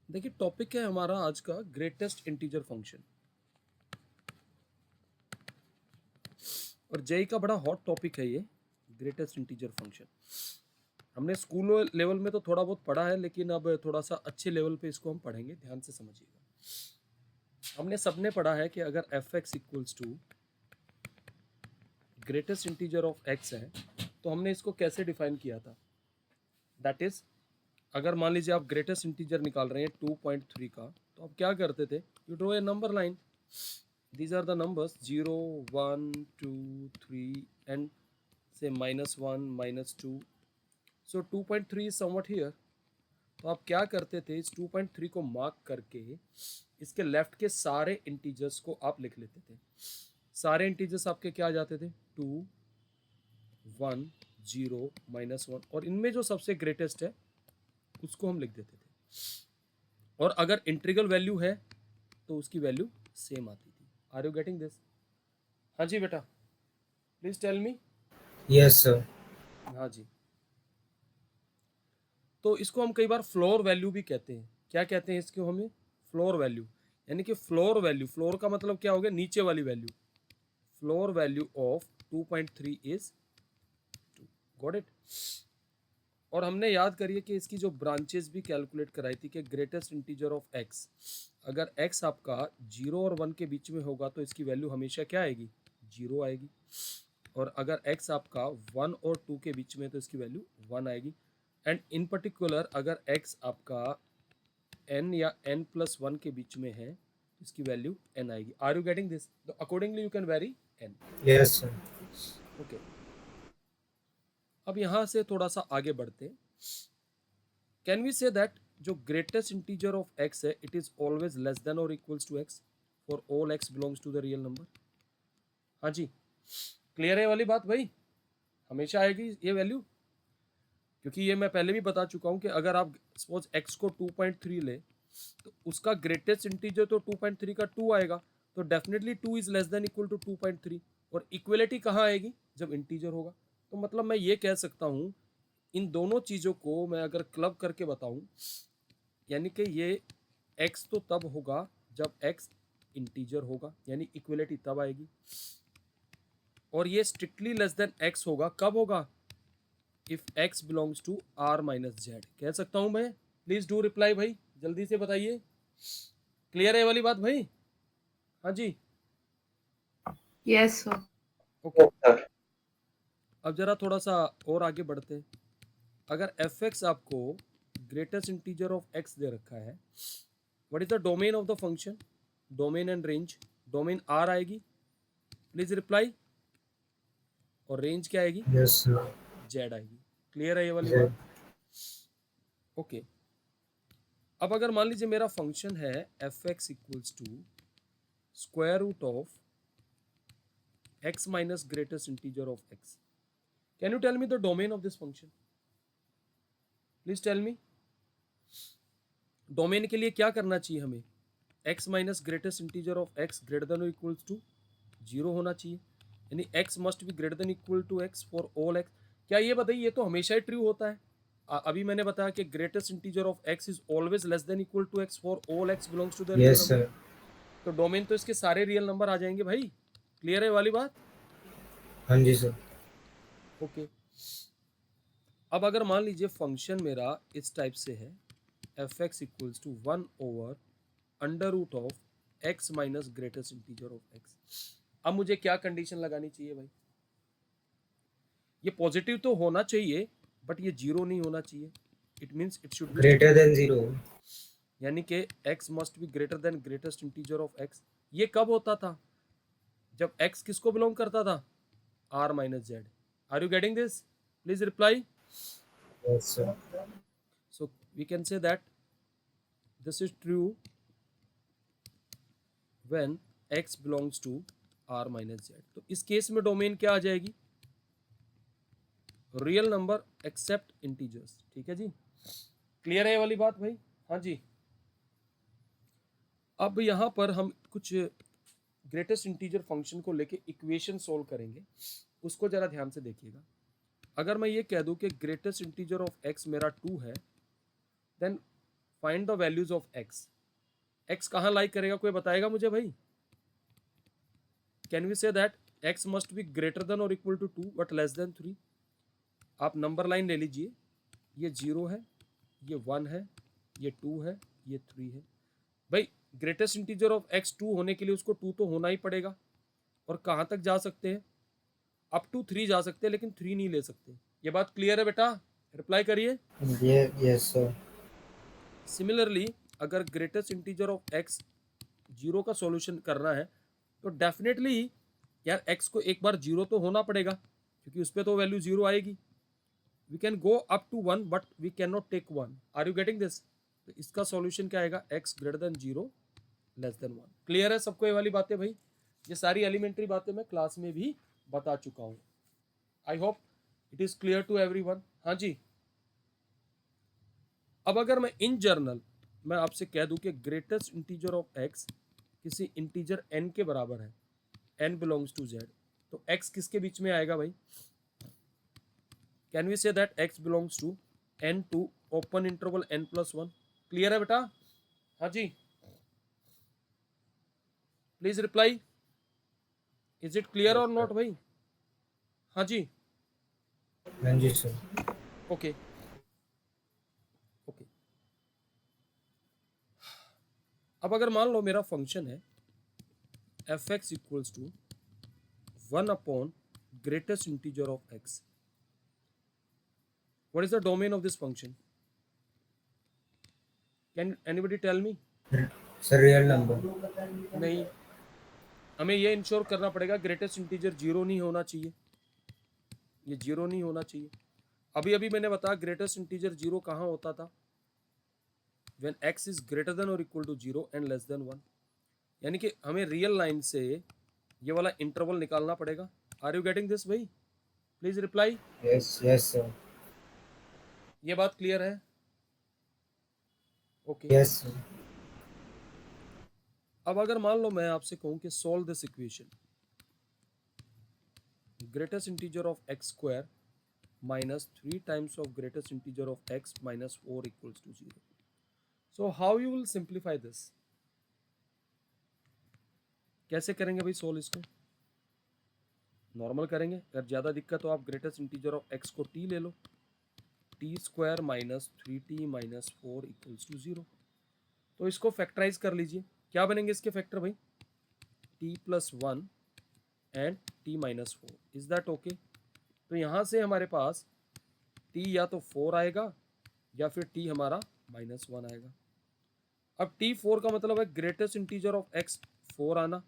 देखिए टॉपिक है हमारा आज का ग्रेटेस्ट इंटीजर फंक्शन। और जेई का बड़ा हॉट टॉपिक है ये ग्रेटेस्ट इंटीजर फंक्शन। हमने स्कूल लेवल में तो थोड़ा बहुत पढ़ा है, लेकिन अब थोड़ा सा अच्छे लेवल पे इसको हम पढ़ेंगे, ध्यान से समझिएगा। हमने सबने पढ़ा है कि अगर f x equals to greatest integer of x है तो हमने इसको कैसे डिफाइन किया था। दैट इज, अगर मान लीजिए आप ग्रेटेस्ट इंटीजर निकाल रहे हैं 2.3 का, तो आप क्या करते थे, you draw a number line. These are the numbers 0, 1, 2, 3 and say -1, -2. So 2.3 is somewhat here. तो आप क्या करते थे, इस 2.3 को मार्क करके इसके लेफ्ट के सारे इंटीजर्स को आप लिख लेते थे। सारे इंटीजर्स आपके क्या आ जाते थे, 2, 1, 0, -1, और इनमें जो सबसे ग्रेटेस्ट है उसको हम लिख देते थे। और अगर इंटीग्रल वैल्यू है तो उसकी वैल्यू सेम आती थी। Are you getting this? हाँ जी बेटा, please tell me. Yes sir. हाँ जी। तो इसको हम कई बार फ्लोर वैल्यू भी कहते हैं। क्या कहते हैं इसको हमें? Floor value. यानी कि फ्लोर वैल्यू, फ्लोर का मतलब क्या हो गया, नीचे वाली value. Floor value of 2.3 is 2। Got it? और हमने याद करिए कि इसकी जो ब्रांचेस भी कैलकुलेट कराई थी कि ग्रेटेस्ट इंटीजर ऑफ एक्स, अगर एक्स आपका 0 और 1 के बीच में होगा तो इसकी वैल्यू हमेशा क्या आएगी, 0 आएगी। और अगर x आपका 1 और 2 के बीच में तो इसकी वैल्यू 1 आएगी। एंड इन पर्टिकुलर अगर x आपका n या n+1 के बीच में है तो इसकी वैल्यू n आएगी। Are you getting this? Accordingly you can vary n। Yes sir. Okay, अब यहां से थोड़ा सा आगे बढ़ते। कैन वी से दैट जो ग्रेटेस्ट इंटीजर ऑफ x है, it is always less than और equals to x for all x belongs to the real number. हाँ जी, क्लियर है वाली बात भाई? हमेशा आएगी ये वैल्यू, क्योंकि ये मैं पहले भी बता चुका हूं कि अगर आप सपोज x को 2.3 ले तो उसका ग्रेटेस्ट इंटीजर तो 2.3 का 2 आएगा, तो definitely 2 is less than equal to 2.3। और इक्वलिटी कहाँ आएगी, जब इंटीजर होगा। तो मतलब मैं ये कह सकता हूं, इन दोनों चीजों को मैं अगर क्लब करके बताऊं, यानी कि ये x तो तब होगा जब x इंटीजर होगा, यानी इक्वलिटी तब आएगी। और ये स्ट्रिक्टली लेस देन x होगा, कब होगा, if x belongs to r minus z. कह सकता हूं मैं? प्लीज डू रिप्लाई भाई, जल्दी से बताइए। क्लियर है ये वाली बात भाई? हाँ जी। Yes sir. ओके, अब जरा थोड़ा सा और आगे बढ़ते। अगर एफ एक्स आपको ग्रेटेस्ट इंटीजर ऑफ एक्स दे रखा है, what is the domain of the function? Domain and range. Domain are आएगी, प्लीज रिप्लाई। और रेंज क्या आएगी, यस सर। जेड आएगी। क्लियर है ये वाली जेड। बात? ओके, अब अगर मान लीजिए मेरा फंक्शन है f x equals to square root of x minus greatest integer of x. Can you tell me the domain of this function? Please tell me. Domain के लिए क्या करना चाहिए हमें? x minus greatest integer of x greater than equals to 0 होना चाहिए, यानी x must be greater than equal to x for all x। क्या ये बताइए, ये तो हमेशा ही ट्रू होता है। अभी मैंने बताया कि greatest integer of x is always less than equal to x for all x belongs to the real yes number. Sir. तो डोमेन तो इसके सारे रियल नंबर आ जाएंगे भाई। क्लियर है वाली बात? हाँ जी सर। ओके, अब अगर मान लीजिए फंक्शन मेरा इस टाइप से है, f x equals to 1 over under root of x minus greatest integer of x. अब मुझे क्या कंडीशन लगानी चाहिए भाई? ये पॉजिटिव तो होना चाहिए, बट ये जीरो नहीं होना चाहिए। It means it should be greater true, than 0। यानी कि x must be greater than greatest integer of x। ये कब होता था, जब x किसको बिलोंग करता था, r minus z. Are you getting this? Please reply. Yes sir. So we can say that this is true when x belongs to r minus z। तो इस केस में डोमेन क्या आ जाएगी, रियल नंबर एक्सेप्ट इंटीजर्स। ठीक है जी, clear है ये वाली बात भाई? हाँ जी। अब यहाँ पर हम कुछ ग्रेटेस्ट इंटीजर फंक्शन को लेके इक्वेशन सोल्व करेंगे, उसको जरा ध्यान से देखिएगा। अगर मैं ये कह दूं कि ग्रेटेस्ट इंटीजर ऑफ x मेरा 2 है, then find the values of x. X कहाँ लाइक करेगा, कोई बताएगा मुझे भाई? Can we say that x must be greater than और equal to 2 but less than 3? आप नंबर लाइन ले लीजिए, ये 0 है, ये 1 है, ये 2 है, ये 3 है। भाई ग्रेटेस्ट इंटीजर ऑफ एक्स 2 होने के लिए उसको 2 तो होना ही पड़ेगा। और कहाँ तक जा सकते हैं? अप टू 3 जा सकते हैं, लेकिन 3 नहीं ले सकते। ये बात क्लियर है बेटा? रिप्लाई करिए। Yes, sir. सिमिलरली अगर ग्रेटेस्ट इंटीजर ऑफ एक्स 0 का सॉल्यूशन करना है तो डेफिनेटली यार एक्स को एक बार 0 तो होना पड़ेगा, क्योंकि उस पर तो वैल्यू 0 आएगी। We can go up to 1 but we can not take 1। Are you getting this? तो इसका सॉल्यूशन क्या आएगा? X greater than 0 less than 1। Clear है सबको ये वाली बातें भाई? ये सारी एलिमेंट्री बातें मैं क्लास में भी बता चुका हूँ। I hope it is clear to everyone. हाँ जी। अब अगर मैं इन जर्नल मैं आपसे कह दूं कि ग्रेटेस्ट इंटीजर ऑफ एक्स किसी इंटीजर n के बराबर है, n बिलोंग्स टू z, तो x किसके बीच में आएगा भाई? Can we say that x belongs to n to open interval n+1? Clear है बेटा? हाँ जी, please reply. Is it clear और नॉट भाई? हाँ जी, हाँ जी सर। Okay okay. अब अगर मान लो मेरा फंक्शन है f x equals to 1 upon greatest integer of x, what is the domain of this function? Can anybody tell me? Sir real number. नहीं, हमें ये इंश्योर करना पड़ेगा ग्रेटेस्ट इंटीजर 0 नहीं होना चाहिए, ये 0 नहीं होना चाहिए। अभी अभी मैंने बताया ग्रेटेस्ट इंटीजर 0 कहाँ होता था? When x is greater than और equal to 0 and less than 1। यानी कि हमें रियल लाइन से ये वाला इंटरवल निकालना पड़ेगा। आर यू गेटिंग दिस भाई? Please reply. Yes sir. ये बात क्लियर है? ओके। Yes sir. अब अगर मान लो मैं आपसे कहूं कि solve this equation, greatest integer of x square minus 3 times of greatest integer of x minus 4 equals to 0. So how you will simplify this? कैसे करेंगे भाई सोल्व इसको? नॉर्मल करेंगे। अगर ज़्यादा दिक्कत हो आप ग्रेटेस्ट इंटीजर ऑफ x को t ले लो, T square minus 3t minus 4 equals to 0। तो इसको फैक्टराइज कर लीजिए। क्या बनेंगे इसके फैक्टर भाई? t plus 1 and t minus 4। Is that okay? तो यहाँ से हमारे पास t या तो 4 आएगा या फिर t हमारा -1 आएगा। अब t 4 का मतलब है ग्रेटेस्ट इंटीजर ऑफ x 4 आना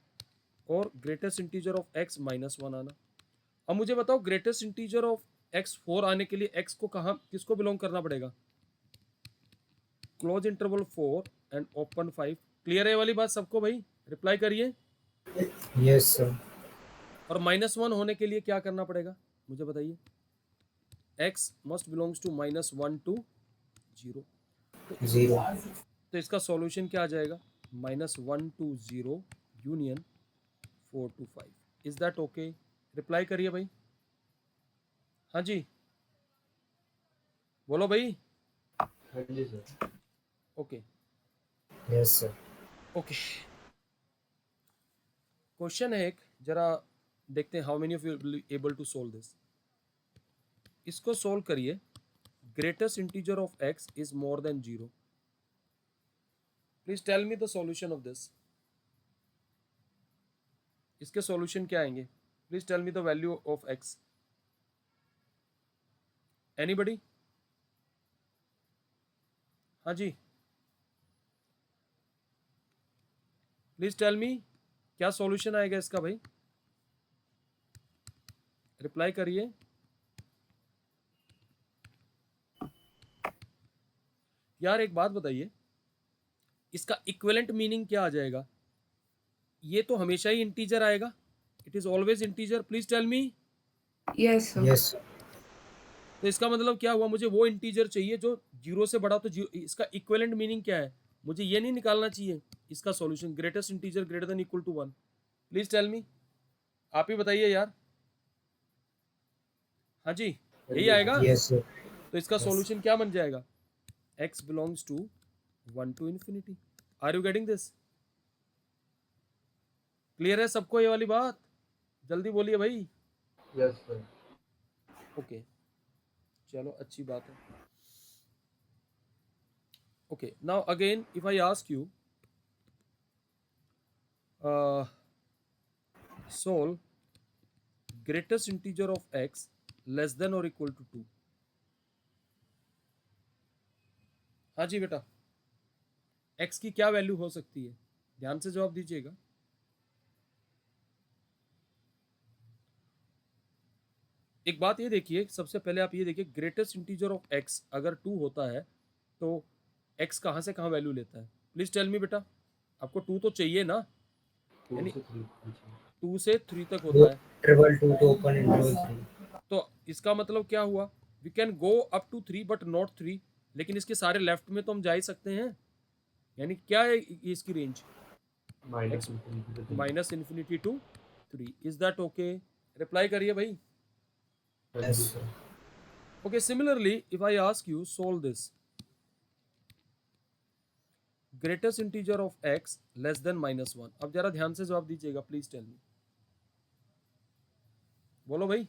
और ग्रेटेस्ट इंटीजर ऑफ x -1 आना। अब मुझे बताओ ग्रेटेस्ट इंटीजर ऑफ x 4 आने के लिए x को कहाँ किसको बिलोंग करना पड़ेगा? Close interval 4 and open 5। Clear है वाली बात सबको भाई? रिप्लाई करिए। Yes sir. और -1 होने के लिए क्या करना पड़ेगा मुझे बताइए? x must belongs to -1 to 0। 0। तो इसका सॉल्यूशन क्या आ जाएगा? -1 to 0 union 4 to 5। Is that okay? Reply करिए भाई। हाँ जी, बोलो भाई। हाँ जी सर। Okay yes sir. Okay. Question है एक, जरा देखते हैं how many of you will be able to solve this. इसको सोल्व करिए। Greatest integer of x is more than 0। Please tell me the solution of this. इसके सॉल्यूशन क्या आएंगे? Please tell me the value of x। Anybody? हाँ जी, please tell मी क्या solution आएगा इसका भाई? रिप्लाई करिए। यार एक बात बताइए, इसका इक्विवेलेंट मीनिंग क्या आ जाएगा? ये तो हमेशा ही इंटीजर आएगा, it is always integer. Please tell me. Yes, sir. Yes sir. तो इसका मतलब क्या हुआ? मुझे वो इंटीजर चाहिए जो 0 से बड़ा। तो इसका इक्विवेलेंट मीनिंग क्या है? मुझे ये नहीं निकालना चाहिए इसका solution greatest integer greater than equal to 1। Please tell me, आप ही बताइए यार। हाँ जी, यही आएगा। Yes sir. तो इसका सॉल्यूशन क्या बन जाएगा? x belongs to 1 to infinity. Are you getting this? Clear है सबको ये वाली बात? जल्दी बोलिए भाई. Yes, sir. ओके, चलो अच्छी बात है. Okay, now again if I ask you solve greatest integer of x less than or equal to 2. हाँ जी बेटा, x की क्या वैल्यू हो सकती है? ध्यान से जवाब दीजिएगा. एक बात ये देखिए, सबसे पहले आप ये देखिए, ग्रेटेस्ट इंटीजर ऑफ x अगर 2 होता है तो x कहाँ से कहाँ वैल्यू लेता है? प्लीज टेल मी बेटा, आपको 2 तो चाहिए ना, यानी 2 से 3 तक होता है. Triple two to open interval 3. तो इसका मतलब क्या हुआ? We can go up to 3 but not 3, लेकिन इसके सारे लेफ्ट में तो हम जा ही सकते हैं. यानी क्या है ये इसकी range? Minus infinity to 3. Is that okay? Reply करिए भाई. Yes, sir. Okay, similarly if I ask you solve this greatest integer of x less than -1. अब जरा ध्यान से जवाब दीजिएगा, प्लीज टेल मी. बोलो भाई.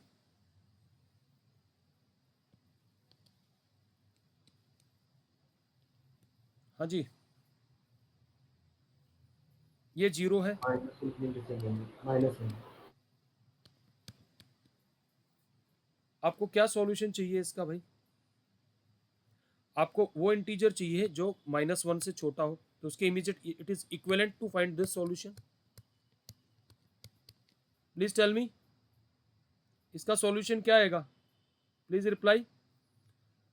हाँ जी, ये 0 है. आपको क्या सॉल्यूशन चाहिए इसका भाई? आपको वो इंटीजर चाहिए जो -1 से छोटा हो, तो उसके immediate it is equivalent to find this solution. Please tell me, इसका सॉल्यूशन क्या आएगा? Please reply.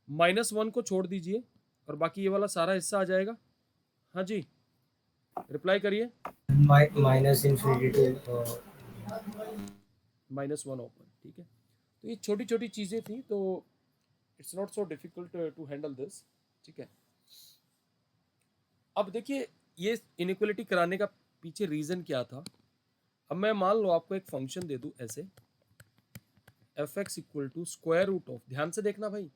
-1 को छोड़ दीजिए और बाकी ये वाला सारा हिस्सा आ जाएगा. हाँ जी, रिप्लाई करिए. Minus infinity to -1 open. ठीक है, तो ये छोटी छोटी चीज़ें थी, तो it's not so difficult to handle this. ठीक है, अब देखिए ये इनइक्वलिटी कराने का पीछे रीज़न क्या था. अब मैं मान लो आपको एक फंक्शन दे दूं ऐसे, f x equal to square root of, ध्यान से देखना भाई,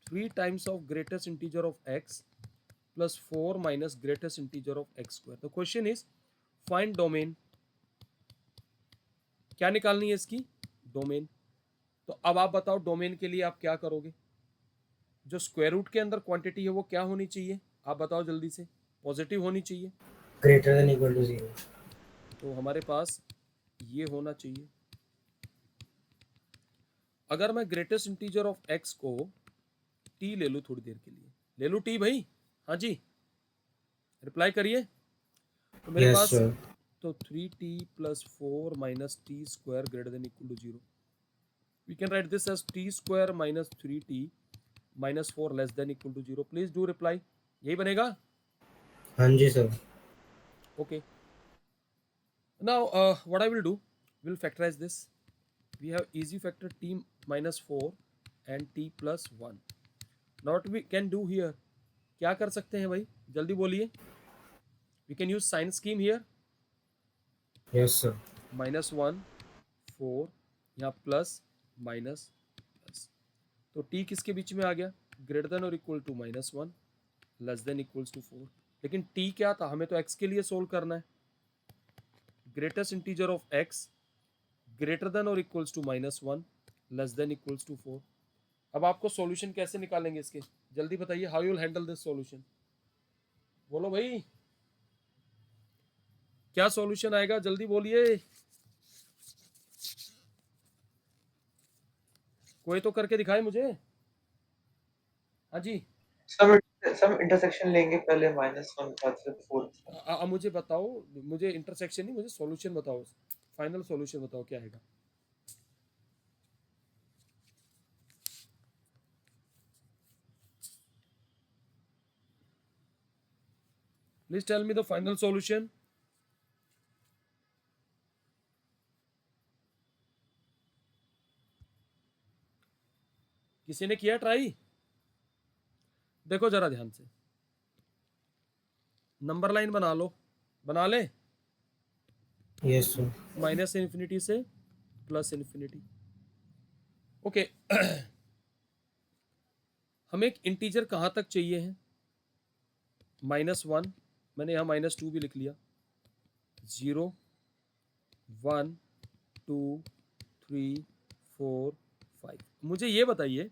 3 times of greatest integer of x plus 4 minus greatest integer of x square. The question is find domain. क्या निकालनी है इसकी? डोमेन. तो अब आप बताओ डोमेन के लिए आप क्या करोगे? जो स्क्वायर रूट के अंदर क्वांटिटी है वो क्या होनी चाहिए? आप बताओ जल्दी से. पॉजिटिव होनी चाहिए. greater than equal to 0. तो हमारे पास ये होना चाहिए. अगर मैं ग्रेटेस्ट इंटीजर ऑफ एक्स को टी ले लूँ थोड़ी देर के लिए, ले लूँ टी भाई? हाँ जी, रिप्लाई करिए. तो मेरे Yes, पास sir. तो 3t plus 4 minus t square greater than equal to 0. We can write this as t square minus 3t minus 4 less than equal to 0. Please do reply. यही बनेगा? हाँ जी sir. Okay. Now, what I will do, we'll factorize this. We have easy factor t minus 4 and t plus 1. Now what we can do here, क्या कर सकते हैं भाई? जल्दी बोलिए. We can use sign scheme here. Yes, sir. -1 4 यहाँ plus minus plus. तो t किसके बीच में आ गया? ग्रेटर देन और equal to -1 less than equals to 4. लेकिन t क्या था? हमें तो x के लिए सोल्व करना है. Greatest integer of x greater than और equals to -1 less than equals to 4. अब आपको सॉल्यूशन कैसे निकालेंगे इसके? जल्दी बताइए. How you will handle this solution? बोलो भाई, क्या सॉल्यूशन आएगा? जल्दी बोलिए. कोई तो करके दिखाए मुझे. हाँ जी, सम इंटरसेक्शन लेंगे पहले -1 के बाद फिर 4. मुझे बताओ. मुझे इंटरसेक्शन नहीं, मुझे सॉल्यूशन बताओ. फाइनल सॉल्यूशन बताओ क्या आएगा. Please tell me the final solution. किसी ने किया ट्राई? देखो जरा ध्यान से, नंबर लाइन बना लो. बना ले. Yes, sir. माइनस इन्फिनिटी से प्लस इन्फिनिटी. ओके, हमें एक इंटीजर कहाँ तक चाहिए है? -1, मैंने यहाँ -2 भी लिख लिया, 0 1 2 3 4 5। मुझे ये बताइए,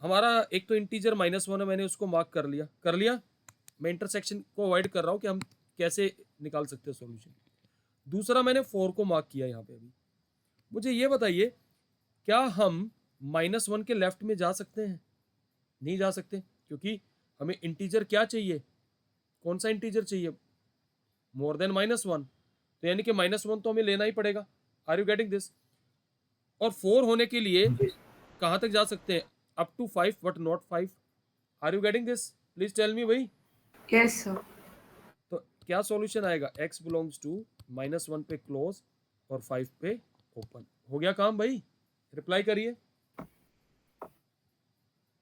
हमारा एक तो इंटीजर -1 है, मैंने उसको मार्क कर लिया। मैं इंटरसेक्शन को अवॉइड कर रहा हूँ कि हम कैसे निकाल सकते हैं सॉल्यूशन। दूसरा मैंने 4 को मार्क किया यहाँ पे। अभी मुझे ये बताइए, क्या हम -1 के लेफ्ट में जा सकते हैं? नहीं जा सकते, क्योंकि हमें इंटीजर क्या चाहिए, कौन सा इंटीजर चाहिए, मोर देन -1। तो यानी कि -1 तो हमें लेना ही पड़ेगा। Are you getting this? और 4 होने के लिए जी कहाँ तक जा सकते हैं? Up to 5 but not 5। Are you getting this? Please tell me भाई। Yes, sir. तो क्या सॉल्यूशन आएगा? x बिलोंग्स टू -1 पे क्लोज और 5 पे ओपन। हो गया काम भाई? रिप्लाई करिए,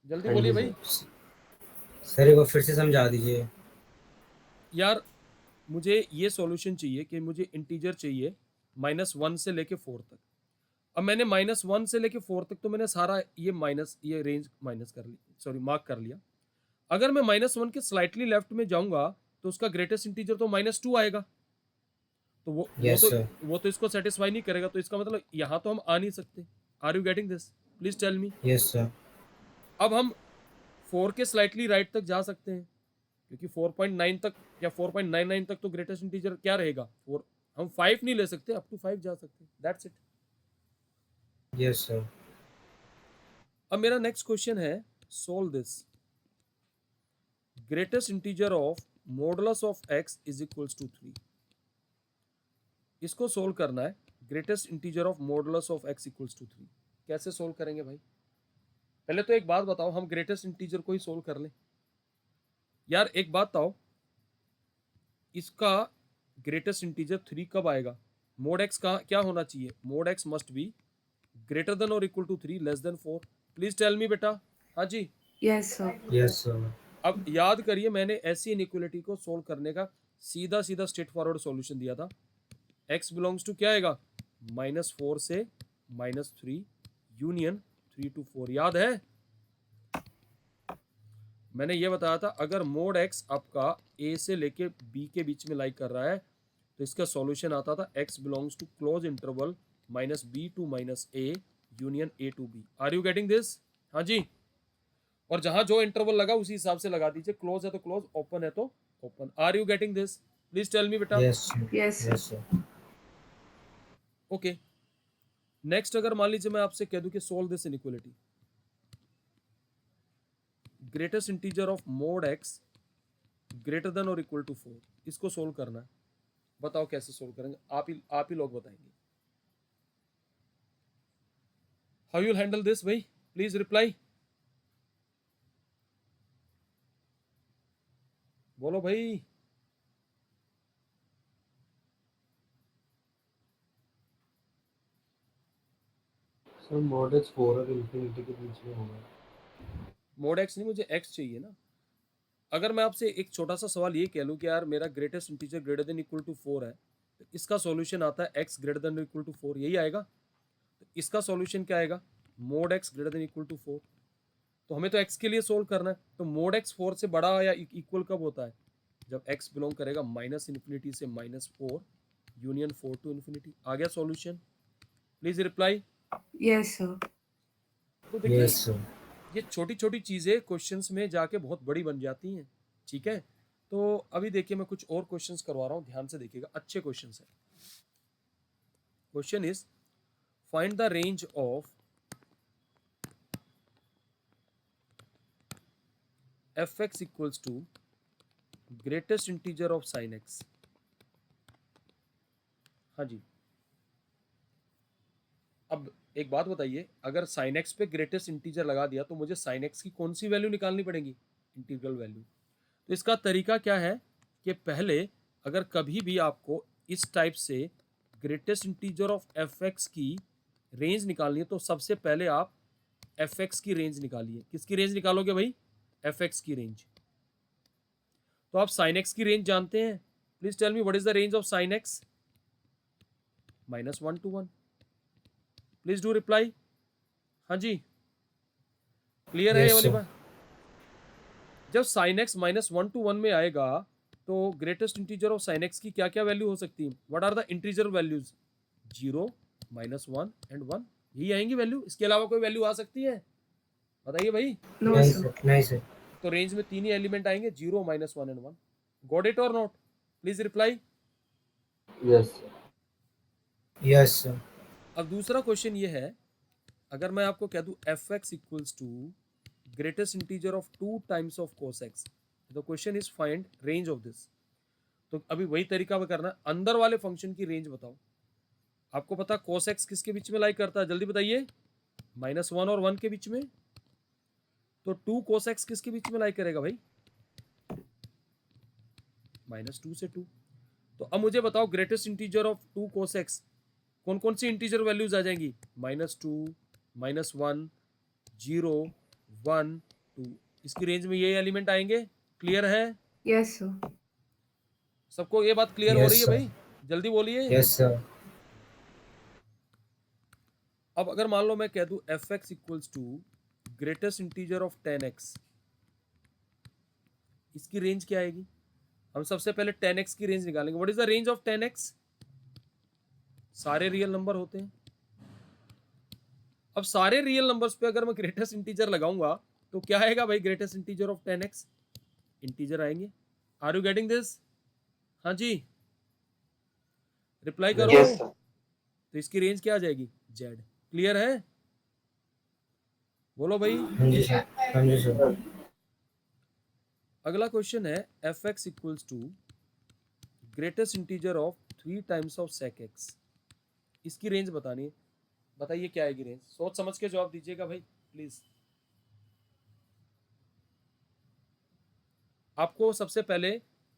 जल्दी हाँ बोलिए जी भाई। सर। सर एक बार फिर से समझा दीजिए। यार मुझे ये सॉल्यूशन चाहिए कि मुझे इंटीजर चाहिए -1 से लेके 4 तक। अब मैंने -1 से लेके 4 तक तो मैंने सारा ये रेंज माइनस कर ली, सॉरी मार्क कर लिया। अगर मैं -1 के स्लाइटली लेफ्ट में जाऊंगा तो उसका ग्रेटेस्ट इंटीजर तो -2 आएगा। तो यस सर। वो तो इसको सेटिस्फाई नहीं करेगा, तो इसका मतलब यहाँ तो हम आ नहीं सकते। Are you getting this? Please tell me. Yes sir. अब हम 4 के स्लाइटली राइट तक जा सकते हैं, क्योंकि 4.9 तक या 4.99 तक तो ग्रेटेस्ट इंटीजर क्या रहेगा, 4। हम 5 नहीं ले सकते, अप टू 5 जा सकते हैं। That's it. Yes sir. अब मेरा नेक्स्ट क्वेश्चन है, solve this. Greatest integer of modulus of x is equals to 3। इसको सोल्व करना है। Greatest integer of modulus of x equals to 3 कैसे सोल्व करेंगे भाई? पहले तो एक बात बताओ, हम ग्रेटेस्ट इंटीजर को ही सोल्व कर लें। यार एक बात बताओ, इसका ग्रेटेस्ट इंटीजर 3 कब आएगा? मोड एक्स का क्या होना चाहिए? Mod x must be greater than और equal to 3 less than 4। Please tell me बेटा। हाँ जी। Yes, sir. Yes sir. अब याद करिए, मैंने ऐसी इनइक्वलिटी को सोल्व करने का सीधा सीधा स्ट्रेट फॉरवर्ड सॉल्यूशन दिया था। x बिलोंग्स टू क्या आएगा? -4 से -3 यूनियन 3 to 4। याद है? मैंने ये बताया था, अगर मोड x आपका a से लेके b के बीच में लाइक कर रहा है तो इसका सॉल्यूशन आता था x belongs to close interval -b to -a union a to b। Are you getting this? हाँ जी। और जहां जो इंटरवल लगा उसी हिसाब से लगा दीजिए, क्लोज है तो क्लोज, ओपन है तो open. Are you getting this? Please tell me बेटा। Yes sir. Yes, sir. Yes sir. Okay, next अगर मान लीजिए मैं आपसे कह दूं कि solve this inequality, greatest integer of mod x greater than और इक्वल टू 4, इसको सोल्व करना है। बताओ कैसे सोल्व करेंगे? आप ही लोग बताएंगे। हाउ यू हैंडल दिस भाई? Please reply. बोलो भाई। सर मॉडल्स 4 और इंफिनिटी के बीच में होगा। मोड एक्स नहीं, मुझे एक्स चाहिए ना। अगर मैं आपसे एक छोटा सा सवाल ये कह लूं कि यार मेरा greatest integer greater than equal to 4 है, तो इसका सॉल्यूशन आता है x greater than equal to 4, यही आएगा। तो इसका सॉल्यूशन क्या आएगा? Mod x greater than equal to 4। तो हमें तो x के लिए सोल्व करना है, तो मोड x 4 से बड़ा या इक्वल कब होता है? जब x बिलोंग करेगा -इन्फिनिटी से -4 यूनियन 4 टू इन्फिनिटी। आ गया solution? Please reply. Yes, sir. तो देखिए, यस सर। ये छोटी छोटी चीजें क्वेश्चंस में जाके बहुत बड़ी बन जाती हैं। ठीक है, तो अभी देखिए मैं कुछ और क्वेश्चंस करवा रहा हूँ, ध्यान से देखिएगा, अच्छे क्वेश्चंस हैं। Question is, find the range of fx equals to greatest integer of sine x. हाँ जी। अब एक बात बताइए, अगर साइन एक्स पे ग्रेटेस्ट इंटीजर लगा दिया तो मुझे साइन एक्स की कौन सी वैल्यू निकालनी पड़ेगी? Integral value. तो इसका तरीका क्या है कि पहले अगर कभी भी आपको इस टाइप से greatest integer of F x की रेंज निकालनी है तो सबसे पहले आप एफ एक्स की रेंज निकालिए। किसकी रेंज निकालोगे भाई? एफ एक्स की रेंज। तो आप साइन एक्स की रेंज जानते हैं। Please tell me what is the range of sine x? -1 to 1। Please do reply. हाँ जी, क्लियर है ये यस वाली सर। बात? जब साइन एक्स -1 to 1 में आएगा तो greatest integer of sine x की क्या क्या वैल्यू हो सकती है? What are the integer values? 0, -1 and 1, यही आएंगी वैल्यू। इसके अलावा कोई वैल्यू आ सकती है? बताइए भाई। No, नहीं sir. सर, नहीं सर। तो रेंज में तीन ही एलिमेंट आएंगे, 0, -1 एंड 1। गॉट इट और not? Please reply. Yes sir. Yes sir. अब दूसरा क्वेश्चन ये है, अगर मैं आपको कह दूं f x equals to greatest integer of 2 times of cos x, the question is find range of this. तो अभी वही तरीका में करना है, अंदर वाले फंक्शन की रेंज बताओ। आपको पता कोस एक्स किसके बीच में लाई करता है? जल्दी बताइए। -1 और 1 के बीच में। तो 2 कोस एक्स किसके बीच में लाई करेगा भाई? -2 से 2। तो अब मुझे बताओ greatest integer of 2 cos x कौन कौन सी इंटीजर वैल्यूज आ जाएंगी? -2, -1, 0, 1, 2। इसकी रेंज में ये एलिमेंट आएंगे। क्लियर है? Yes, sir. सबको ये बात क्लियर हो रही है यस भाई? जल्दी बोलिए। Yes sir. अब अगर मान लो मैं कह दूं f x equals to greatest integer of 10x, इसकी रेंज क्या आएगी? हम सबसे पहले 10x की रेंज निकालेंगे। What is the range of 10x? सारे रियल नंबर होते हैं। अब सारे रियल नंबर्स पे अगर मैं ग्रेटेस्ट इंटीजर लगाऊंगा तो क्या आएगा भाई? Greatest integer of 10x integer आएंगे। Are you getting this? हाँ जी, रिप्लाई करो। Yes sir. तो इसकी रेंज क्या आ जाएगी? z। क्लियर है? बोलो भाई। हाँ जी सर। हाँ जी सर। अगला क्वेश्चन है f x equals to greatest integer of 3 times of sec x, इसकी रेंज बतानी है। बताइए क्या आएगी रेंज? सोच समझ के जवाब दीजिएगा भाई प्लीज। आपको सबसे पहले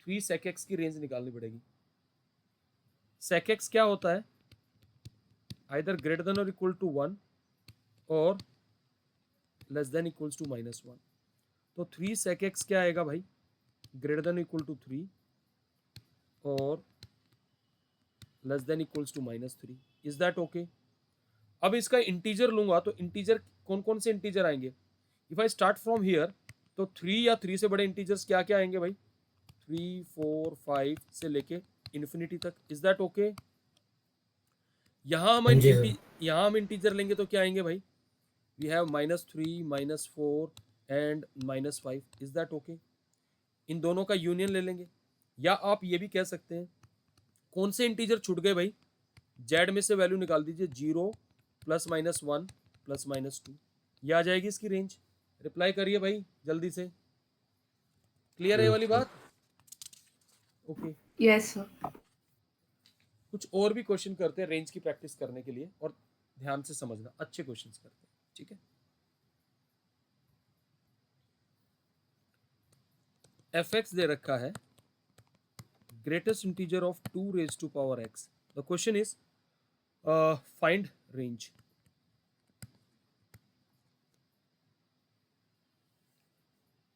3 सेक एक्स की रेंज निकालनी पड़ेगी। सेक एक्स क्या होता है? आइदर ग्रेटर देन और इक्वल टू 1 और लेस देन इक्वल्स टू -1। तो 3 सेक एक्स क्या आएगा भाई? ग्रेटर देन इक्वल टू 3 और less than equals to -3। Is that okay? अब इसका इंटीजर लूंगा तो इंटीजर कौन कौन से इंटीजर आएंगे? If I start from here तो 3 या 3 से बड़े इंटीजर्स क्या क्या आएंगे भाई? 3, 4, 5 से लेके इन्फिनिटी तक। Is that okay? यहाँ हाँ जी सर। हम इंटीजर लेंगे तो क्या आएंगे भाई? We have -3, -4 and -5। Is that okay? इन दोनों का यूनियन ले लेंगे। या आप ये भी कह सकते हैं कौन से इंटीजर छूट गए भाई? जेड में से वैल्यू निकाल दीजिए, 0 +-1 +-2, ये आ जाएगी इसकी रेंज। रिप्लाई करिए भाई जल्दी से। क्लियर है ये वाली बात? ओके। Yes, sir. कुछ और भी क्वेश्चन करते हैं रेंज की प्रैक्टिस करने के लिए, और ध्यान से समझना, अच्छे क्वेश्चंस करते हैं, ठीक है? एफ एक्स दे रखा है greatest integer of 2 raised to power x। The question is find range.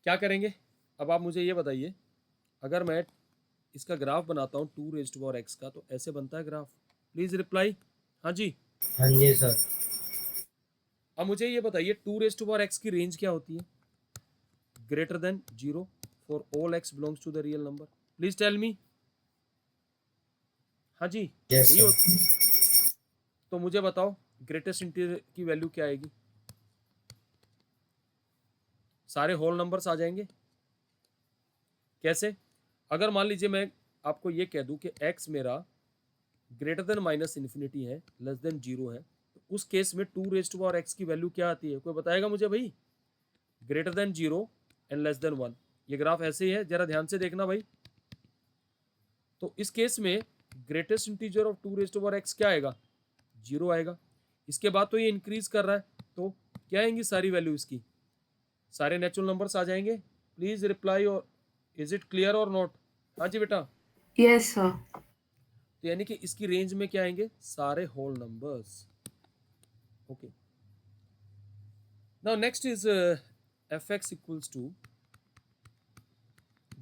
क्या करेंगे? अब आप मुझे ये बताइए, अगर मैं इसका ग्राफ बनाता हूँ 2 raised to power x का, तो ऐसे बनता है ग्राफ। Please reply. हाँ जी। हाँ जी सर। अब मुझे ये बताइए 2 raised to power x की रेंज क्या होती है? Greater than 0 for all x belongs to the real number. Please tell me. हाँ जी, यस यही सर। होती। तो मुझे बताओ ग्रेटेस्ट इंटीजर की वैल्यू क्या आएगी? सारे होल नंबर्स आ जाएंगे। कैसे? अगर मान लीजिए मैं आपको ये कह दूं कि x मेरा ग्रेटर देन -∞ है, लेस देन 0 है, तो उस केस में 2 raised to power x की वैल्यू क्या आती है? कोई बताएगा मुझे भाई? Greater than 0 and less than 1। ये ग्राफ ऐसे ही है, जरा ध्यान से देखना भाई। तो इस केस में greatest integer of 2 raised to power x क्या आएगा? 0 आएगा। इसके बाद तो ये इंक्रीज कर रहा है, तो क्या आएंगी सारी वैल्यू इसकी? सारे नेचुरल नंबर्स आ जाएंगे। Please reply. और इज इट क्लियर और नॉट? हाँ जी बेटा। Yes, sir. तो यानी कि इसकी रेंज में क्या आएंगे? सारे whole numbers. Okay. Now next is f x equals to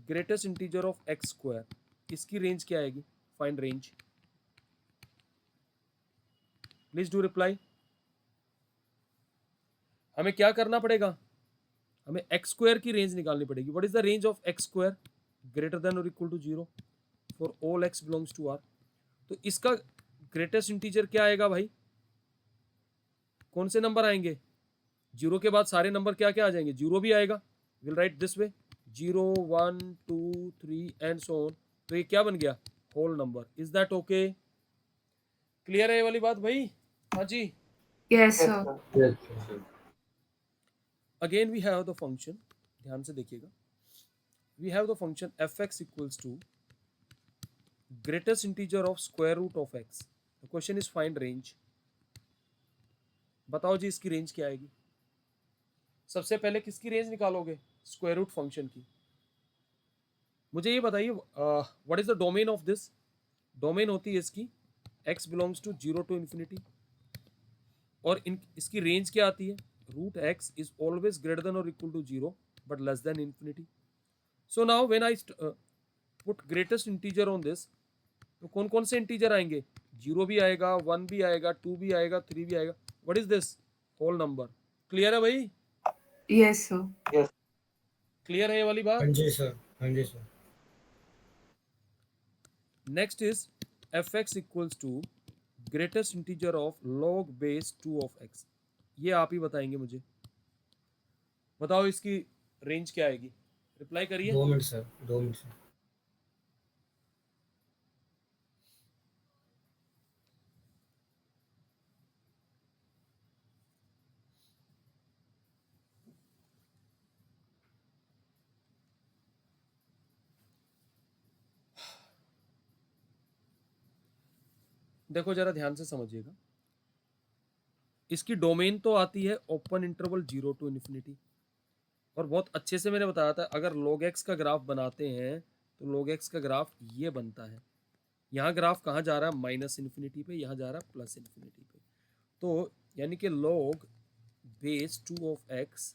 greatest integer of x square, इसकी रेंज क्या आएगी? Find range. Please do reply. हमें क्या करना पड़ेगा? हमें एक्स स्क्वायर की रेंज निकालनी पड़ेगी. What is the range of x square greater than और equal to 0 for all x belongs to R. तो इसका ग्रेटेस्ट इंटीजर क्या आएगा भाई? कौन से नंबर आएंगे? 0 के बाद सारे नंबर क्या क्या आ जाएंगे? 0 भी आएगा. Will write this way 0 1 2 3 and so on. तो ये क्या बन गया? Whole number. Is that okay? Clear है ये वाली बात भाई? हाँ जी. Yes, Yes, sir. sir. Yes, sir. Again we have the function, ध्यान से देखिएगा. We have the function fx equals to greatest integer of square root of x. The question is find range. बताओ जी इसकी रेंज क्या आएगी? सबसे पहले किसकी रेंज निकालोगे? स्क्वायर रूट फंक्शन की. मुझे ये बताइए what is the domain of this. Domain होती है इसकी x belongs to 0 to infinity. और इसकी रेंज क्या आती है? Root x is always greater than और equal to 0 but less than infinity. So now when I put greatest integer on this, तो कौन कौन से इंटीजर आएंगे? 0 भी आएगा, 1 भी आएगा, 2 भी आएगा, 3 भी आएगा. What is this? Whole number. Clear है भाई? Yes, sir. क्लियर है ये वाली बात? हाँ जी सर, हाँ जी सर. Next is fx equals to greatest integer of log base 2 of x. ये आप ही बताएंगे मुझे. बताओ इसकी रेंज क्या आएगी? रिप्लाई करिए. 2 मिनट सर, 2 मिनट सर. देखो जरा ध्यान से समझिएगा. इसकी डोमेन तो आती है ओपन इंटरवल 0 टू इन्फिनिटी. और बहुत अच्छे से मैंने बताया था अगर log x का ग्राफ बनाते हैं तो log x का ग्राफ ये बनता है. यहाँ ग्राफ कहाँ जा रहा है? माइनस इन्फिनिटी पे. यहाँ जा रहा है प्लस इन्फिनिटी पे. तो यानी कि log base 2 of x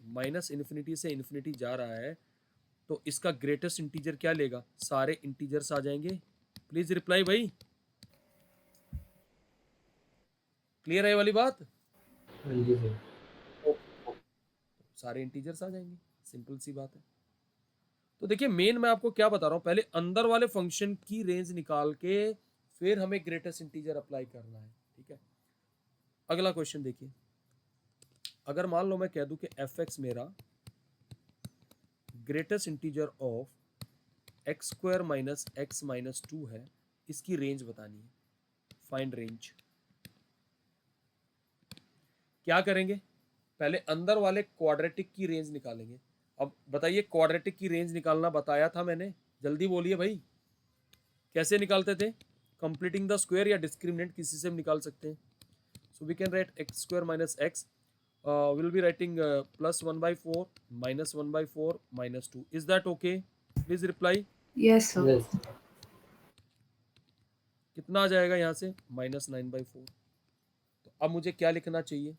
minus infinity से इन्फिनिटी जा रहा है. तो इसका ग्रेटेस्ट इंटीजर क्या लेगा? सारे इंटीजर्स आ जाएंगे. प्लीज रिप्लाई भाई. क्लियर है ये वाली बात? हाँ जी सर. सारे इंटीजर्स आ जाएंगे. सिंपल सी बात है. तो देखिए मेन मैं आपको क्या बता रहा हूं, पहले अंदर वाले फंक्शन की रेंज निकाल के फिर हमें ग्रेटेस्ट इंटीजर अप्लाई करना है. ठीक है. अगला क्वेश्चन देखिए. अगर मान लो मैं कह दूं कि fx मेरा greatest integer of x square minus x minus 2 है, इसकी रेंज बतानी है. Find range. क्या करेंगे? पहले अंदर वाले क्वाड्रेटिक की रेंज निकालेंगे. अब बताइए क्वाड्रेटिक की रेंज निकालना बताया था मैंने. जल्दी बोलिए भाई. कैसे निकालते थे? कंप्लीटिंग द स्क्वायर या डिस्क्रिमिनेंट किसी से हम निकाल सकते हैं. So we can write x square minus x. Will be writing plus 1/4 minus 1/4 minus 2. Is that okay? Please reply. Yes, sir. Yes. कितना आ जाएगा यहाँ से? -9/4. तो अब मुझे क्या लिखना चाहिए?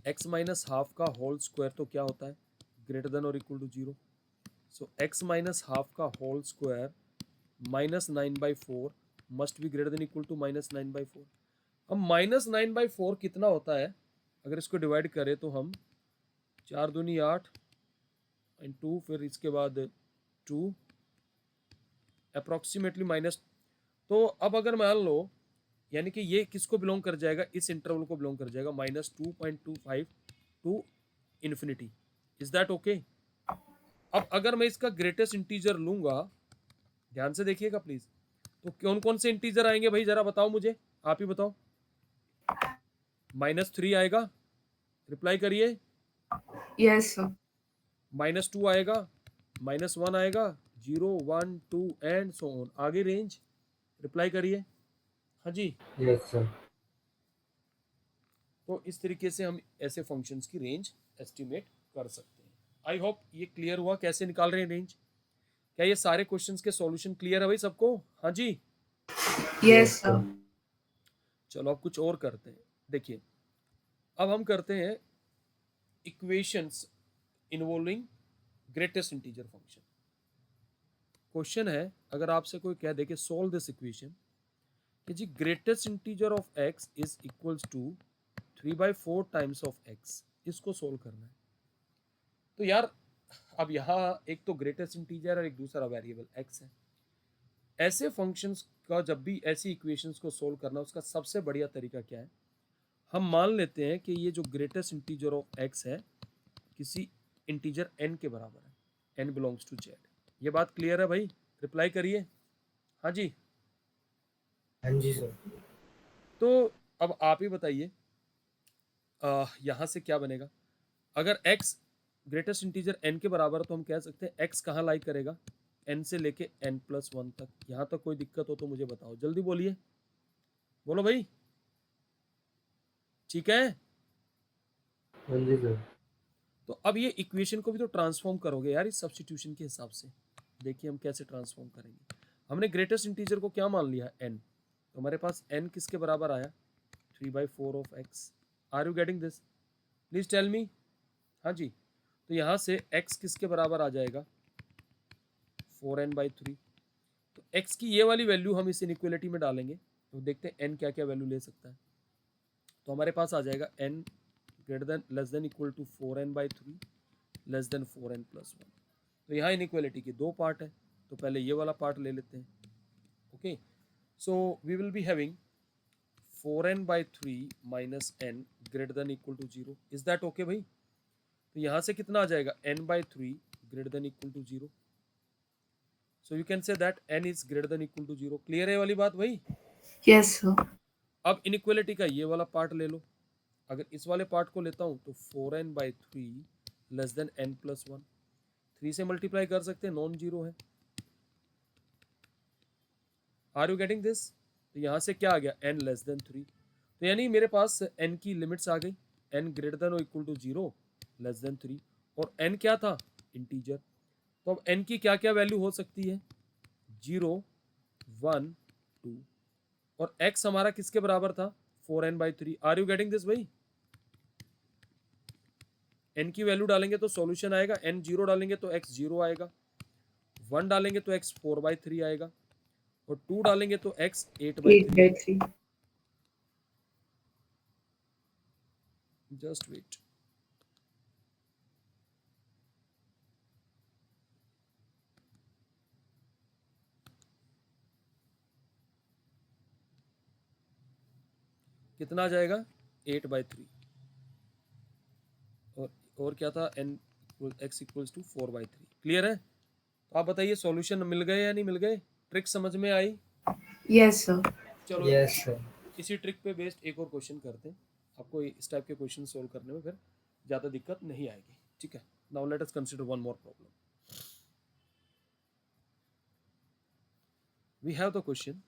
x माइनस हाफ का होल स्क्वायर तो क्या होता है? ग्रेटर देन और equal to 0. So x minus half का whole square -9/4 must be greater than equal to -9/4. अब -9/4 कितना होता है? अगर इसको डिवाइड करें तो हम 4 दूनी 8 एंड 2 फिर इसके बाद 2 अप्रॉक्सीमेटली माइनस. तो अब अगर मान लो यानी कि ये किसको बिलोंग कर जाएगा? इस इंटरवल को बिलोंग कर जाएगा -2.25 to infinity. Is that okay? अब अगर मैं इसका ग्रेटेस्ट इंटीजर लूंगा, ध्यान से देखिएगा प्लीज, तो कौन कौन से इंटीजर आएंगे भाई जरा बताओ मुझे. आप ही बताओ. -3 आएगा. रिप्लाई करिए. Yes, sir. -2 आएगा. -1 आएगा. 0 1 2 एंड सो ऑन. आगे रेंज. रिप्लाई करिए. हाँ जी. Yes sir. तो इस तरीके से हम ऐसे फंक्शंस की रेंज एस्टिमेट कर सकते हैं. आई होप ये क्लियर हुआ कैसे निकाल रहे हैं रेंज. क्या ये सारे क्वेश्चंस के सॉल्यूशन क्लियर है भाई सबको? हाँ जी. Yes, sir. चलो अब कुछ और करते हैं. देखिए अब हम करते हैं equations involving greatest integer function. Question है अगर आपसे कोई कह दे कि सॉल्व दिस इक्वेशन कि जी greatest integer of x is equals to 3/4 times of x. इसको सोल्व करना है. तो यार अब यहाँ एक तो ग्रेटेस्ट इंटीजर और एक दूसरा वेरिएबल x है। ऐसे फंक्शंस का जब भी ऐसी इक्वेशंस को सोल्व करना, उसका सबसे बढ़िया तरीका क्या है, हम मान लेते हैं कि ये जो ग्रेटेस्ट इंटीजर ऑफ x है किसी इंटीजर n के बराबर है, n बिलोंग्स टू z। ये बात क्लियर है भाई? रिप्लाई करिए। हाँ जी। हाँ जी सर। तो अब आप ही बताइए यहाँ से क्या बनेगा। अगर x ग्रेटेस्ट इंटीजर n के बराबर है तो हम कह सकते हैं x कहाँ लाई करेगा, n से लेके n+1 तक। यहाँ तक कोई दिक्कत हो तो मुझे बताओ, जल्दी बोलिए, बोलो भाई। ठीक है? हाँ जी सर। तो अब ये इक्वेशन को भी तो ट्रांसफॉर्म करोगे यार इस सब्स्टिट्यूशन के हिसाब से। देखिए हम कैसे ट्रांसफॉर्म करेंगे। हमने ग्रेटेस्ट इंटीजर को क्या मान लिया, n। तो हमारे पास n किसके बराबर आया, 3/4 of x। Are you getting this? Please tell me. हाँ जी। तो यहाँ से x किसके बराबर आ जाएगा, 4n/3। तो x की ये वाली वैल्यू हम इस इनइक्वालिटी में डालेंगे तो देखते हैं n क्या क्या वैल्यू ले सकता है। तो हमारे पास आ जाएगा n greater than less than equal to 4n/3 less than 4n+1। तो यहाँ इनइक्वालिटी के दो पार्ट है, तो पहले ये वाला पार्ट ले लेते हैं। Okay, so we will be having 4n/3 minus n greater than equal to 0। Is that okay भाई? तो यहाँ से कितना आ जाएगा, n/3 greater than equal to 0। So you can say that n is greater than equal to 0। Clear है वाली बात भाई? Yes, sir. अब इनइक्वालिटी का ये वाला पार्ट ले लो। अगर इस वाले पार्ट को लेता हूँ तो 4n/3 लेस देन n+1, 3 से मल्टीप्लाई कर सकते हैं, नॉन जीरो है। Are you getting this? तो यहाँ से क्या आ गया, n लेस देन 3। तो यानी मेरे पास n की लिमिट्स आ गई, n ग्रेटर देन और इक्वल टू 0 लेस देन 3। और n क्या था, इंटीजर। तो अब n की क्या क्या वैल्यू हो सकती है, 0, 1, 2। और x हमारा किसके बराबर था, 4n/3। Are you getting this भाई? n की वैल्यू डालेंगे तो सॉल्यूशन आएगा, n 0 डालेंगे तो x 0 आएगा, 1 डालेंगे तो x 4/3 आएगा, और 2 डालेंगे तो x 8/3 आएगा। 8/3. Just wait. कितना आ जाएगा, 8/3। और क्या था, n x equals to 4/3। Clear है? तो आप बताइए सॉल्यूशन मिल गए या नहीं मिल गए, ट्रिक समझ में आई? Yes, sir. चलो यस सर। इसी ट्रिक पे बेस्ड एक और क्वेश्चन करते हैं। आपको इस टाइप के क्वेश्चन सोल्व करने में फिर ज़्यादा दिक्कत नहीं आएगी। ठीक है, now let us consider one more problem. We have the question,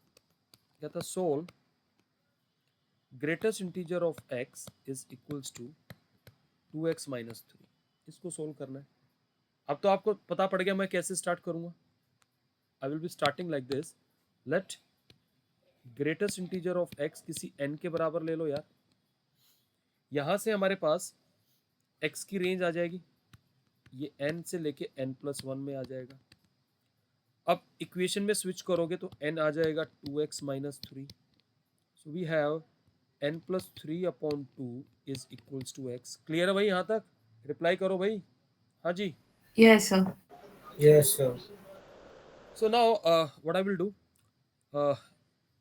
क्या था, solve greatest integer of x is equals to 2x minus 3। इसको सोल्व करना है। अब तो आपको पता पड़ गया मैं कैसे स्टार्ट करूंगा। I will be starting like this. Let greatest integer of x किसी n के बराबर ले लो यार। यहां से हमारे पास x की रेंज आ जाएगी, ये n से लेके n+1 में आ जाएगा। अब इक्वेशन में स्विच करोगे तो n आ जाएगा 2x minus 3। So we have n+3/2 is equals to x। Clear है भाई? यहाँ तक रिप्लाई करो भाई। हाँ जी। Yes, sir. Yes sir. So now what I will do,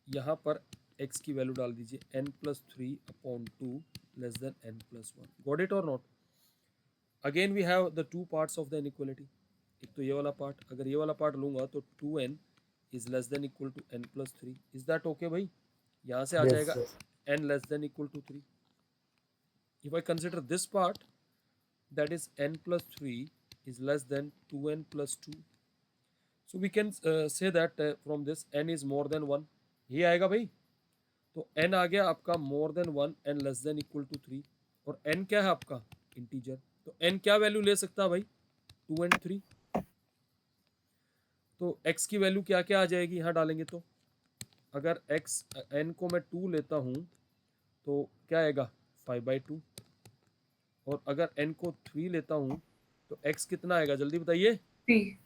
यहाँ पर x की वैल्यू डाल दीजिए, n+3/2 less than n+1। Got it और not? Again we have the two parts of the inequality. एक तो ये वाला पार्ट, अगर ये वाला पार्ट लूंगा तो 2n is less than equal to n+3। Is that okay भाई? यहाँ से आ Yes, जाएगा sir. n less than equal to 3. If I consider this part, that is n+3 is less than 2n+2. So we can say that from this n is more than 1. ये आएगा भाई। तो n आ गया आपका more than 1 and less than equal to 3। और n क्या है आपका, इंटीजर। तो n क्या वैल्यू ले सकता है भाई, 2 and 3। तो x की वैल्यू क्या क्या आ जाएगी यहाँ डालेंगे तो, अगर x n को मैं 2 लेता हूँ तो क्या आएगा, 5/2। और अगर n को 3 लेता हूँ तो x कितना आएगा, जल्दी बताइए। 3.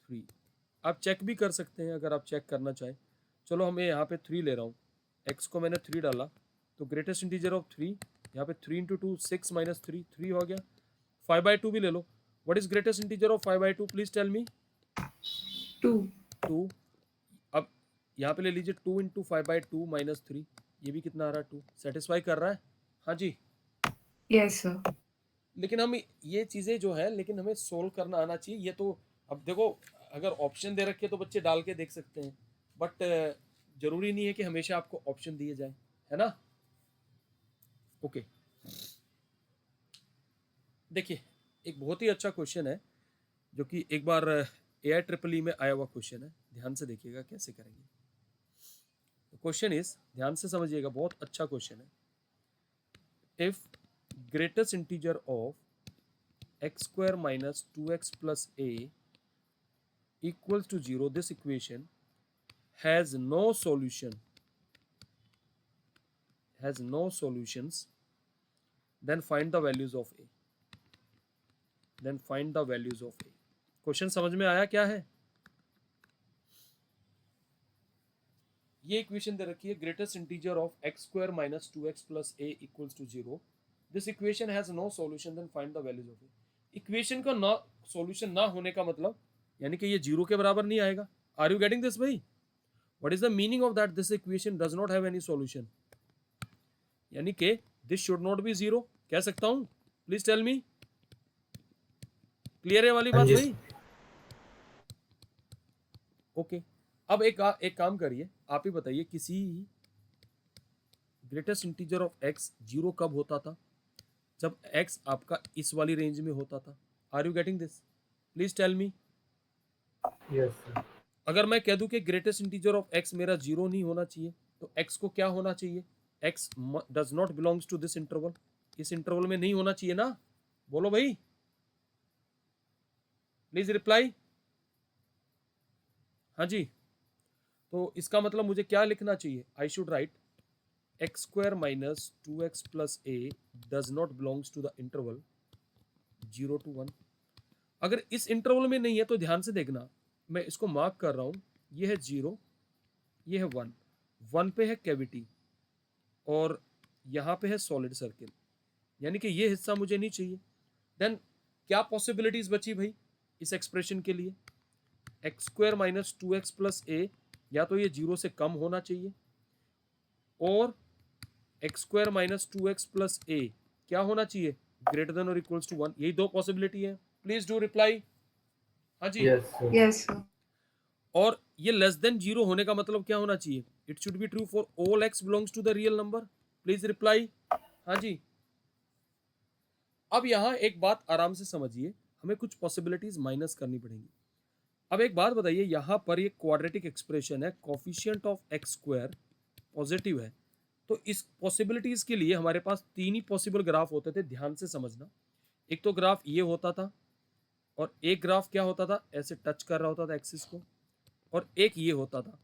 3। आप चेक भी कर सकते हैं अगर आप चेक करना चाहें। चलो हम यहाँ पे 3 ले रहा हूँ, x को मैंने 3 डाला तो ग्रेटेस्ट इंटीजर ऑफ 3, यहाँ पे 3 × 2 6 - 3 3 हो गया, 5/2 भी ले लो. What is greatest integer of 5/2? Please tell me. 2. 2. अब यहाँ पे ले लीजिए 2 इंटू 5/2 माइनस 3. ये भी कितना आ रहा है? 2. सेटिस्फाई कर रहा है? हाँ जी. Yes, sir. लेकिन हम ये चीज़ें जो है, लेकिन हमें सोल्व करना आना चाहिए. ये तो अब देखो, अगर ऑप्शन दे रखे तो बच्चे डाल के देख सकते हैं, बट जरूरी नहीं है कि हमेशा आपको ऑप्शन दिए जाए, है ना. ओके, देखिए एक बहुत ही अच्छा क्वेश्चन है जो कि एक बार AIEEE में आया हुआ क्वेश्चन है. ध्यान से देखिएगा कैसे करेंगे. क्वेश्चन इज, ध्यान से समझिएगा, बहुत अच्छा क्वेश्चन है. If greatest integer of x square minus 2x plus a equals to 0, this equation has no solutions, then find the values of a. Question समझ में आया क्या है? ये इक्वेशन दे रखी है, greatest integer of x square minus 2x plus a equals to 0. This equation has no solution, then find the values of a. Equation का ना सॉल्यूशन ना होने का मतलब यानी कि ये 0 के बराबर नहीं आएगा. आर यू गेटिंग दिस भाई? What is the meaning of that? This equation does not have any solution, यानी कि दिस शुड नॉट बी 0. कह सकता हूं? Please tell me. क्लियर है वाली बात भाई? ओके. अब एक काम करिए, आप ही बताइए, किसी ग्रेटेस्ट इंटीजर ऑफ x 0 कब होता था? जब x आपका इस वाली रेंज में होता था. Are you getting this? Please tell me. Yes, sir. अगर मैं कह दूं कि ग्रेटेस्ट इंटीजर ऑफ x मेरा 0 नहीं होना चाहिए, तो x को क्या होना चाहिए? x does not belongs to this interval. इस इंटरवल में नहीं होना चाहिए ना. बोलो भाई, प्लीज रिप्लाई. हाँ जी. तो इसका मतलब मुझे क्या लिखना चाहिए? I should write x square minus 2x plus a does not belongs to the interval 0 to 1. अगर इस इंटरवल में नहीं है तो ध्यान से देखना, मैं इसको मार्क कर रहा हूं. ये है 0, ये है 1. 1 पे है कैविटी और यहाँ पे है सॉलिड सर्किल, यानी कि ये हिस्सा मुझे नहीं चाहिए. देन क्या पॉसिबिलिटीज बची भाई इस एक्सप्रेशन के लिए? x square minus 2x plus a, या तो ये 0 से कम होना चाहिए, और x square minus 2x plus a क्या होना चाहिए? ग्रेटर देन और इक्वल्स टू 1. यही दो पॉसिबिलिटी है. Please do reply. हाँ जी. Yes, sir. Yes, sir. और ये लेस देन 0 होने का मतलब क्या होना चाहिए? It should be true for all x belongs to the real number. Please reply. हाँ जी. अब यहां एक बात आराम से समझिए, हमें कुछ पॉसिबिलिटीज माइनस करनी पड़ेंगी. अब एक बात बताइए, यहां पर ये क्वाड्रेटिक एक्सप्रेशन है, coefficient of x square positive है, तो इस पॉसिबिलिटीज के लिए हमारे पास 3 ही पॉसिबल ग्राफ होते थे. ध्यान से समझना. एक तो ग्राफ ये होता था, और एक ग्राफ क्या होता था? ऐसे टच कर रहा होता था एक्सिस को, और एक ये होता था.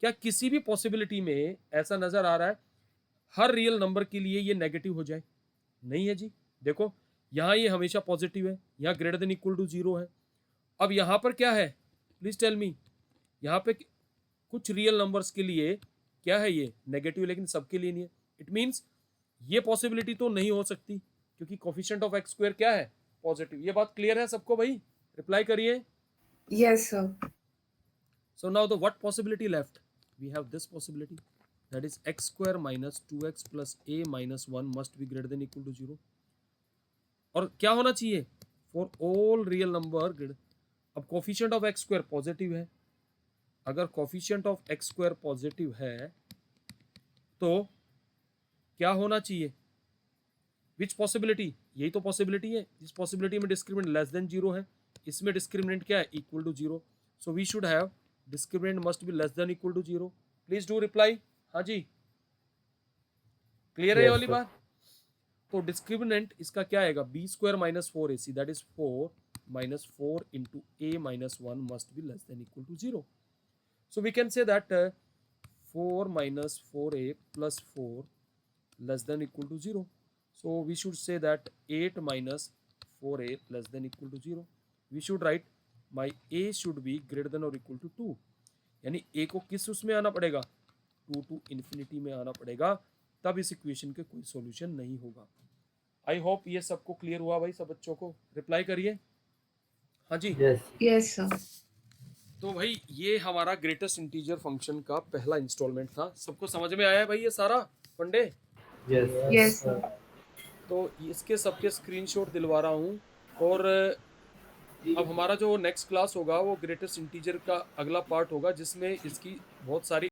क्या किसी भी पॉसिबिलिटी में ऐसा नजर आ रहा है हर रियल नंबर के लिए ये नेगेटिव हो जाए? नहीं है जी. देखो यहाँ ये हमेशा पॉजिटिव है, यहाँ ग्रेटर देन इक्वल टू 0 है. अब यहाँ पर क्या है? Please tell me. यहाँ पे कुछ रियल नंबर्स के लिए क्या है? ये नेगेटिव, लेकिन सबके लिए नहीं है. इट मीन्स ये पॉसिबिलिटी तो नहीं हो सकती, क्योंकि कोफिशिएंट ऑफ x स्क्वायर क्या है? पॉजिटिव. ये बात क्लियर है सबको भाई? रिप्लाई करिए. Yes, sir. So now the what possibility left? We have this possibility, that is x square minus 2x plus a minus 1 must be greater than equal to 0. और क्या होना चाहिए? For all real number greater. अब coefficient of x square positive है. अगर coefficient of x square positive है तो क्या होना चाहिए? विच पॉसिबिलिटी? यही तो पॉसिबिलिटी है. इस पॉसिबिलिटी में डिस्क्रिमिनेंट लेस देन 0 है, इसमें डिस्क्रिमिनेंट क्या है? Equal to 0. So we should have discriminant must be less than equal to 0. Please do reply. हाँ जी. क्लियर है ये Yes, वाली sir. बात? तो डिस्क्रिमिनेंट इसका क्या आएगा? B square minus 4ac, that is 4 minus 4 into a minus 1 must be less than equal to 0. So we can say that 4 minus 4a plus 4 less than equal to 0. So we should say that 8 minus 4a less than equal to 0. We should write my a should be greater than or equal to 2. यानी a को किस उसमें आना पड़ेगा? 2 to infinity में आना पड़ेगा, तब इस इक्वेशन के कोई सॉल्यूशन नहीं होगा. आई होप ये सबको क्लियर हुआ भाई, सब बच्चों को रिप्लाई करिए। हाँ जी। Yes. Yes, sir. तो भाई ये हमारा ग्रेटेस्ट इंटीजर फंक्शन का पहला इंस्टॉलमेंट था। सबको समझ में आया है भाई ये सारा फंडे? Yes. Yes, sir. तो इसके सबके स्क्रीनशॉट दिलवा रहा हूँ। और अब हमारा जो नेक्स्ट क्लास होगा वो ग्रेटेस्ट इंटीजर का अगला पार्ट होगा, जिसमें इसकी बहुत सारी